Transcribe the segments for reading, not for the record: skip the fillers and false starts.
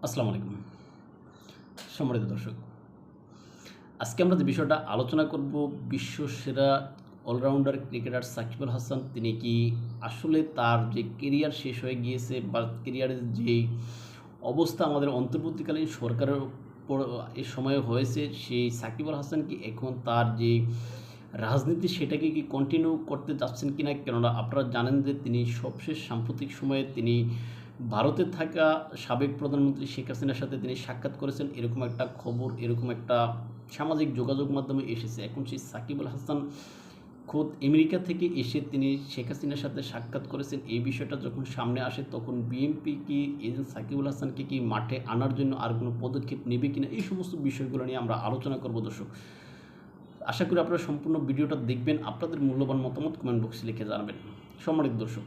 আসসালামু আলাইকুম সম্মানিত দর্শক। আজকে আমরা যে বিষয়টা আলোচনা করব, বিশ্বসেরা অলরাউন্ডার ক্রিকেটার সাকিব আল হাসান তিনি কি আসলে তার যে কেরিয়ার শেষ হয়ে গিয়েছে বা কেরিয়ারের যেই অবস্থা আমাদের অন্তর্বর্তীকালীন সরকারের উপর এ সময়ে হয়েছে, সেই সাকিব আল হাসান কি এখন তার যে রাজনীতি সেটাকে কি কন্টিনিউ করতে যাচ্ছেন কিনা? কেননা আপনারা জানেন যে তিনি সবশেষ সাম্প্রতিক সময়ে তিনি ভারতে থাকা সাবেক প্রধানমন্ত্রী শেখ হাসিনার সাথে তিনি সাক্ষাৎ করেছেন, এরকম একটা খবর, এরকম একটা সামাজিক যোগাযোগ মাধ্যমে এসেছে। এখন সেই সাকিব আল হাসান খোদ আমেরিকা থেকে এসে তিনি শেখ হাসিনার সাথে সাক্ষাৎ করেছেন। এই বিষয়টা যখন সামনে আসে তখন বিএনপি কি এই যে সাকিব আল হাসানকে কি মাঠে আনার জন্য আর কোনো পদক্ষেপ নেবে কিনা, এই সমস্ত বিষয়গুলো নিয়ে আমরা আলোচনা করব দর্শক। আশা করি আপনারা সম্পূর্ণ ভিডিওটা দেখবেন, আপনাদের মূল্যবান মতামত কমেন্ট বক্সে লিখে জানাবেন। সম্মানিত দর্শক,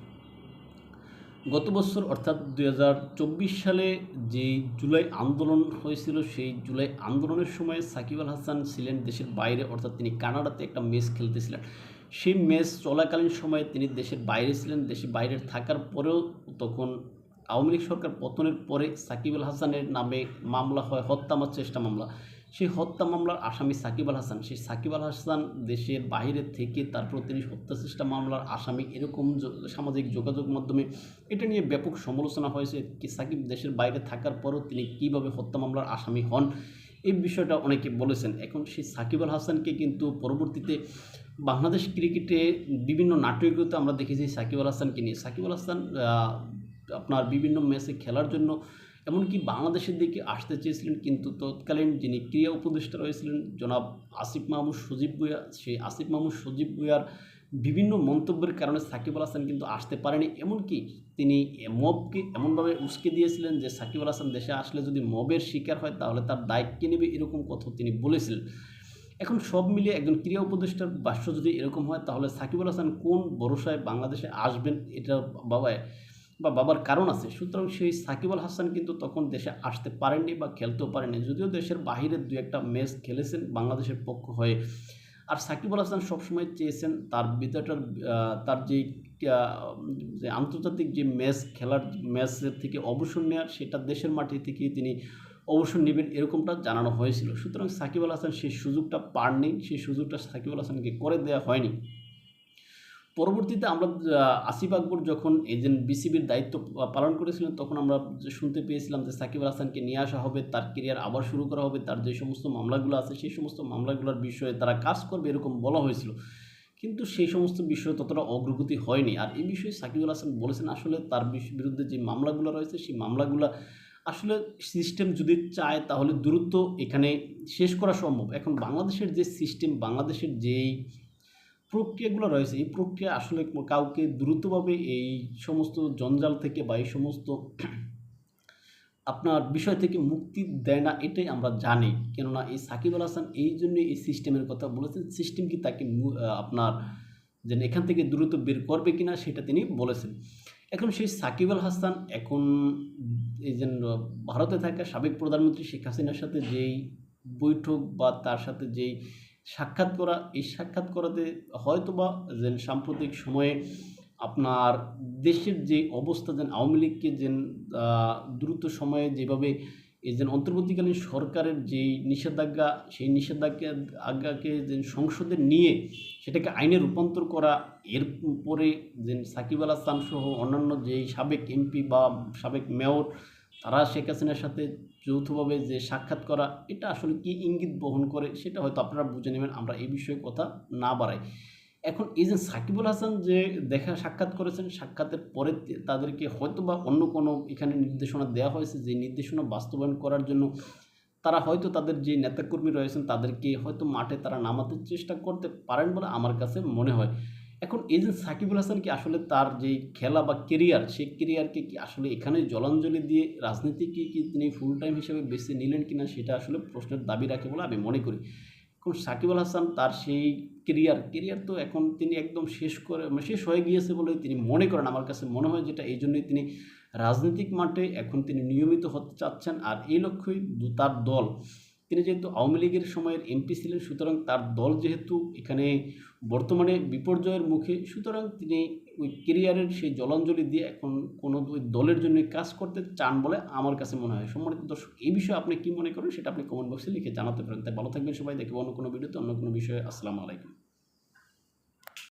গত বছর অর্থাৎ 2024 সালে যে জুলাই আন্দোলন হয়েছিল, সেই জুলাই আন্দোলনের সময় সাকিব আল হাসান ছিলেন দেশের বাইরে, অর্থাৎ তিনি কানাডাতে একটা ম্যাচ খেলতেছিলেন। সেই ম্যাচ চলাকালীন সময়ে তিনি দেশের বাইরে ছিলেন। দেশের বাইরে থাকার পরেও তখন আওয়ামী লীগ সরকার পতনের পরে সাকিব আল হাসানের নামে মামলা হয়, হত্যা চেষ্টা মামলা। সেই হত্যা মামলার আসামি সাকিব আল হাসান। সেই সাকিব আল হাসান দেশের বাইরে থেকে তারপর তিনি হত্যা চেষ্টা মামলার আসামি, এরকম সামাজিক যোগাযোগ মাধ্যমে এটা নিয়ে ব্যাপক সমালোচনা হয়েছে কি সাকিব দেশের বাইরে থাকার পরও তিনি কীভাবে হত্যা মামলার আসামি হন, এই বিষয়টা অনেকে বলেছেন। এখন সেই সাকিব আল হাসানকে কিন্তু পরবর্তীতে বাংলাদেশ ক্রিকেটে বিভিন্ন নাটকীয়তা আমরা দেখেছি সাকিব আল হাসানকে নিয়ে। সাকিব আল হাসান আপনার বিভিন্ন ম্যাচে খেলার জন্য এমনকি বাংলাদেশের দিকে আসতে চেয়েছিলেন, কিন্তু তৎকালীন যিনি ক্রীড়া উপদেষ্টা রয়েছিলেন জনাব আসিফ মাহমুদ সজীব ভুঁইয়া, সেই আসিফ মাহমুদ সজীব ভুঁইয়ার বিভিন্ন মন্তব্যের কারণে সাকিব আল হাসান কিন্তু আসতে পারেনি। এমনকি তিনি মবকে এমনভাবে উস্কে দিয়েছিলেন যে সাকিব আল হাসান দেশে আসলে যদি মবের শিকার হয় তাহলে তার দায় কে নেবে, এরকম কথা তিনি বলেছিলেন। এখন সব মিলিয়ে একজন ক্রীড়া উপদেষ্টার ভাষ্য যদি এরকম হয়, তাহলে সাকিব আল হাসান কোন ভরসায় বাংলাদেশে আসবেন, এটা বাবার কারণ আছে। সুতরাং সেই সাকিব আল হাসান কিন্তু তখন দেশে আসতে পারেননি বা খেলতেও পারেননি, যদিও দেশের বাহিরে দু একটা ম্যাচ খেলেছেন বাংলাদেশের পক্ষ হয়ে। আর সাকিব আল হাসান সবসময় চেয়েছেন তার বিদ্যাটার তার যে আন্তর্জাতিক যে ম্যাচ খেলার ম্যাচের থেকে অবসর নেওয়ার, সেটা দেশের মাটি থেকে তিনি অবসর নেবেন, এরকমটা জানানো হয়েছিল। সুতরাং সাকিব আল হাসান সেই সুযোগটা পাননি, সেই সুযোগটা সাকিব আল হাসানকে করে দেওয়া হয়নি। পরবর্তীতে আমরা আসিফ আকবর যখন এজেন্ট বিসিবির দায়িত্ব পালন করেছিলেন, তখন আমরা শুনতে পেয়েছিলাম যে সাকিব আল হাসানকে নিয়ে আসা হবে, তার কেরিয়ার আবার শুরু করা হবে, তার যে সমস্ত মামলাগুলো আছে সেই সমস্ত মামলাগুলোর বিষয়ে তারা কাজ করবে, এরকম বলা হয়েছিল। কিন্তু সেই সমস্ত বিষয়ে ততটা অগ্রগতি হয়নি। আর এই বিষয়ে সাকিব আল হাসান বলেছেন আসলে তার বিরুদ্ধে যে মামলাগুলো রয়েছে সেই মামলাগুলো আসলে সিস্টেম যদি চায় তাহলে দ্রুত এখানে শেষ করা সম্ভব। এখন বাংলাদেশের যে সিস্টেম, বাংলাদেশের যেই প্রক্রিয়াগুলো রয়েছে, এই প্রক্রিয়া আসলে কাউকে দ্রুতভাবে এই সমস্ত জঞ্জাল থেকে বা এই সমস্ত আপনার বিষয় থেকে মুক্তি দেয় না, এটাই আমরা জানি। কেননা এই সাকিব আল হাসান এই জন্যই এই সিস্টেমের কথা বলেছেন। সিস্টেম কি তাকে আপনার যেন এখান থেকে দ্রুত বের করবে কিনা সেটা তিনি বলেছেন। এখন সেই সাকিব আল হাসান এখন এই যে ভারতে থাকা সাবেক প্রধানমন্ত্রী শেখ হাসিনার সাথে যেই বৈঠক বা তার সাথে যেই সাক্ষাৎ করা, এই সাক্ষাৎ করাতে হয়তোবা যেন সাম্প্রতিক সময়ে আপনার দেশের যে অবস্থা, যেন আওয়ামী লীগকে যেন দ্রুত সময়ে যেভাবে এই যেন অন্তর্বর্তীকালীন সরকারের যেই নিষেধাজ্ঞা, সেই নিষেধাজ্ঞাকে যেন সংসদে নিয়ে সেটাকে আইনে রূপান্তর করা, এরপরে যেন সাকিব আল হাসান সহ অন্যান্য যেই সাবেক এমপি বা সাবেক মেয়র তারা শেখ হাসিনার সাথে যৌথভাবে যে সাক্ষাৎ করা, এটা আসলে কী ইঙ্গিত বহন করে সেটা হয়তো আপনারা বুঝে নেবেন, আমরা এই বিষয়ে কথা না বাড়াই। এখন এই যে সাকিব আল হাসান যে সাক্ষাৎ করেছেন, সাক্ষাতের পরে তাদেরকে হয়তোবা অন্য কোনো এখানে নির্দেশনা দেওয়া হয়েছে, যে নির্দেশনা বাস্তবায়ন করার জন্য তারা হয়তো তাদের যে নেতাকর্মী রয়েছেন তাদেরকে হয়তো মাঠে তারা নামাতে চেষ্টা করতে পারেন বলে আমার কাছে মনে হয়। এখন এই যে সাকিব আল হাসান কি আসলে তার যেই খেলা বা কেরিয়ার, সেই কেরিয়ারকে কি আসলে এখানে জলাঞ্জলি দিয়ে রাজনীতিকে কি তিনি ফুল টাইম হিসেবে বেছে নিলেন কিনা, সেটা আসলে প্রশ্নের দাবি রাখে বলে আমি মনে করি। এখন সাকিব আল হাসান তার সেই কেরিয়ার তো এখন তিনি একদম শেষ হয়ে গিয়েছে বলে তিনি মনে করেন, আমার কাছে মনে হয় যেটা। এই জন্যই তিনি রাজনৈতিক মাঠে এখন তিনি নিয়মিত হতে চাচ্ছেন। আর এই লক্ষ্যই তার দল, তিনি যেহেতু আওয়ামী লীগের সময়ের এমপি ছিলেন, সুতরাং তার দল যেহেতু এখানে বর্তমানে বিপর্যয়ের মুখে, সুতরাং তিনি ওই কেরিয়ারের সেই জলাঞ্জলি দিয়ে এখন কোনো ওই দলের জন্য কাজ করতে চান বলে আমার কাছে মনে হয়। সম্মানিত দর্শক, এই বিষয়ে আপনি কী মনে করেন সেটা আপনি কমেন্ট বক্সে লিখে জানাতে পারেন। তাই ভালো থাকবেন সবাই, দেখব অন্য কোনো ভিডিওতে অন্য কোনো বিষয়ে। আসসালামু আলাইকুম।